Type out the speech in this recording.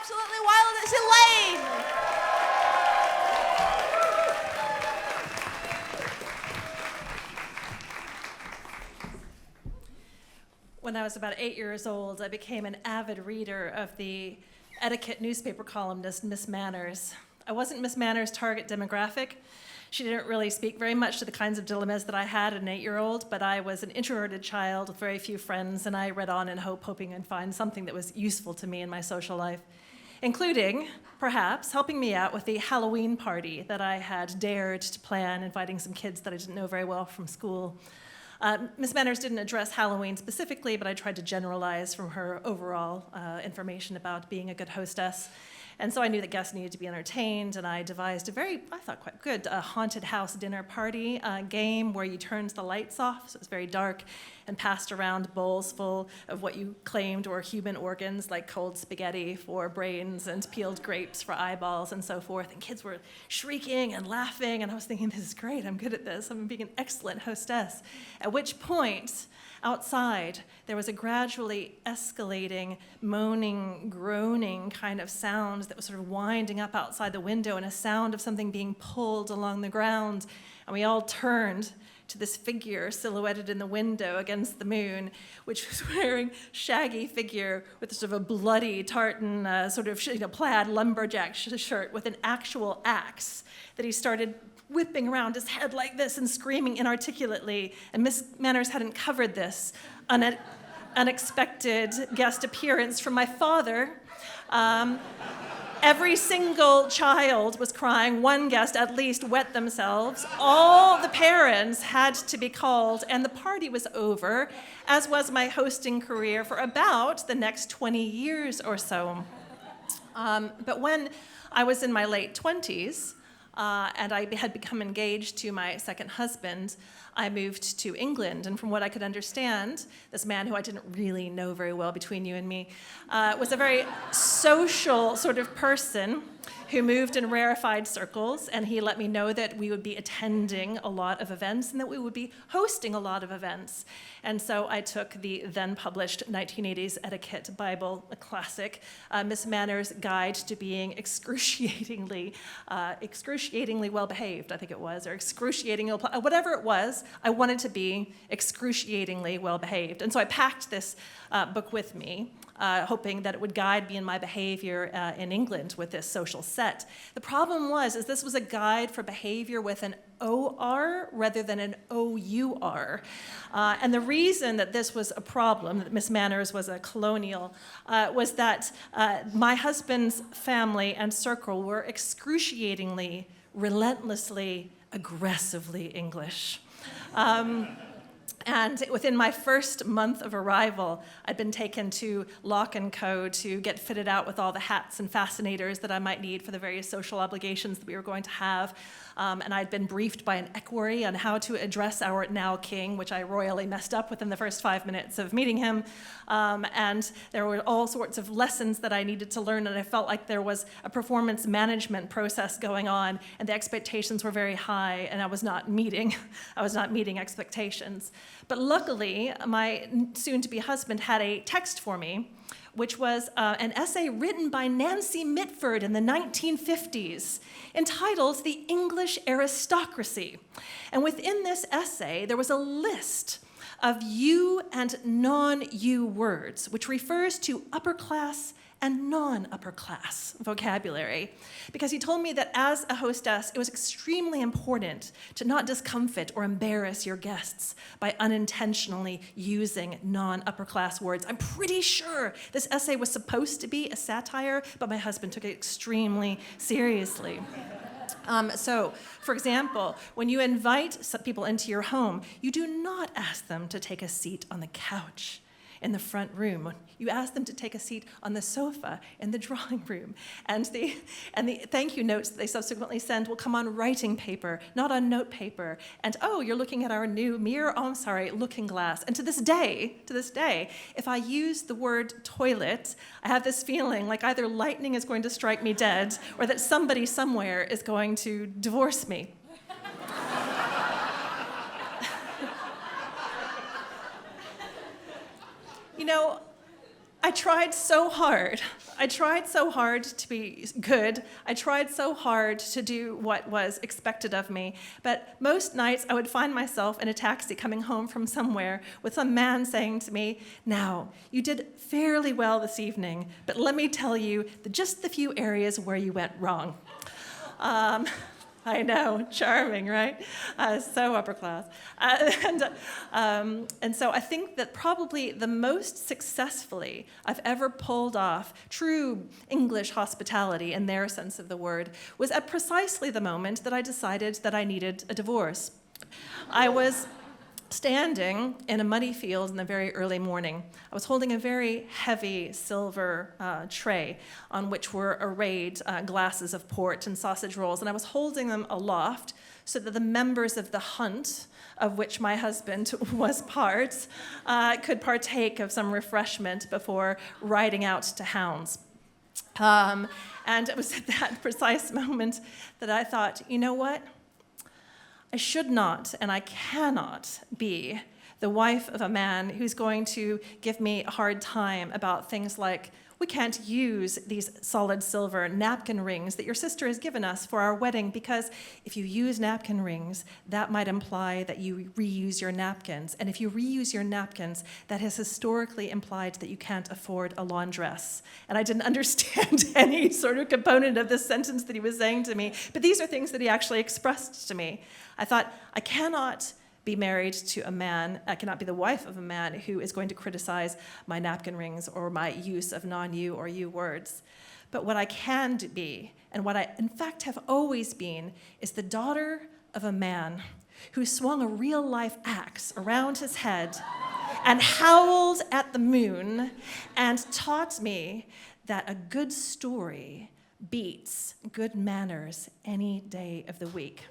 absolutely wild. It's Elaine. When I was about 8 years old, I became an avid reader of the etiquette newspaper columnist Miss Manners. I wasn't Miss Manners' target demographic. She didn't really speak very much to the kinds of dilemmas that I had as an 8-year-old, but I was an introverted child with very few friends, and I read on in hope, hoping I'd find something that was useful to me in my social life, including, perhaps, helping me out with the Halloween party that I had dared to plan, inviting some kids that I didn't know very well from school. Ms. Manners didn't address Halloween specifically, but I tried to generalize from her overall information about being a good hostess. And so I knew that guests needed to be entertained, and I devised a very, I thought, quite good haunted house dinner party game where you turned the lights off, so it was very dark, and passed around bowls full of what you claimed were human organs, like cold spaghetti for brains and peeled grapes for eyeballs and so forth. And kids were shrieking and laughing, and I was thinking, this is great, I'm good at this, I'm being an excellent hostess. At which point, outside, there was a gradually escalating, moaning, groaning kind of sound that was sort of winding up outside the window, and a sound of something being pulled along the ground. And we all turned to this figure silhouetted in the window against the moon, which was wearing shaggy figure with sort of a bloody tartan plaid lumberjack shirt with an actual axe that he started whipping around his head like this and screaming inarticulately. And Miss Manners hadn't covered this unexpected guest appearance from my father. Every single child was crying. One guest at least wet themselves. All the parents had to be called, and the party was over, as was my hosting career for about the next 20 years or so. But when I was in my late 20s, and I had become engaged to my second husband, I moved to England. And from what I could understand, this man who I didn't really know very well between you and me, was a very social sort of person who moved in rarefied circles, and he let me know that we would be attending a lot of events and that we would be hosting a lot of events. And so I took the then published 1980s etiquette Bible, a classic, Miss Manners' Guide to Being Excruciatingly Well-Behaved, I think it was, or whatever it was, I wanted to be excruciatingly well-behaved. And so I packed this book with me, hoping that it would guide me in my behavior in England with this social set. The problem was this was a guide for behavior with an O-R rather than an O-U-R. And the reason that this was a problem, that Miss Manners was a colonial, was that my husband's family and circle were excruciatingly, relentlessly, aggressively English. And within my first month of arrival, I'd been taken to Lock & Co. to get fitted out with all the hats and fascinators that I might need for the various social obligations that we were going to have. And I'd been briefed by an equerry on how to address our now king, which I royally messed up within the first 5 minutes of meeting him. And there were all sorts of lessons that I needed to learn, and I felt like there was a performance management process going on, and the expectations were very high, and I was not meeting expectations. But luckily, my soon-to-be husband had a text for me, which was an essay written by Nancy Mitford in the 1950s, entitled The English Aristocracy. And within this essay, there was a list of you and non-you words, which refers to upper class and non-upper class vocabulary, because he told me that as a hostess, it was extremely important to not discomfit or embarrass your guests by unintentionally using non-upper class words. I'm pretty sure this essay was supposed to be a satire, but my husband took it extremely seriously. So, for example, when you invite some people into your home, you do not ask them to take a seat on the couch in the front room. You ask them to take a seat on the sofa in the drawing room. And the thank you notes that they subsequently send will come on writing paper, not on note paper. And, oh, you're looking at our new mirror, oh, I'm sorry, looking glass. And to this day, if I use the word toilet, I have this feeling like either lightning is going to strike me dead or that somebody somewhere is going to divorce me. You know, I tried so hard. I tried so hard to be good. I tried so hard to do what was expected of me. But most nights I would find myself in a taxi coming home from somewhere with some man saying to me, "Now, you did fairly well this evening, but let me tell you just the few areas where you went wrong." I know, charming, right? So upper class. And so I think that probably the most successfully I've ever pulled off true English hospitality in their sense of the word was at precisely the moment that I decided that I needed a divorce. I was standing in a muddy field in the very early morning. I was holding a very heavy silver tray on which were arrayed glasses of port and sausage rolls, and I was holding them aloft so that the members of the hunt, of which my husband was part, could partake of some refreshment before riding out to hounds. And it was at that precise moment that I thought, you know what? I should not and I cannot be the wife of a man who's going to give me a hard time about things like, we can't use these solid silver napkin rings that your sister has given us for our wedding because if you use napkin rings, that might imply that you reuse your napkins. And if you reuse your napkins, that has historically implied that you can't afford a laundress. And I didn't understand any sort of component of this sentence that he was saying to me, but these are things that he actually expressed to me. I thought, I cannot be married to a man, I cannot be the wife of a man who is going to criticize my napkin rings or my use of non-you or you words. But what I can be, and what I in fact have always been, is the daughter of a man who swung a real-life axe around his head and howled at the moon and taught me that a good story beats good manners any day of the week.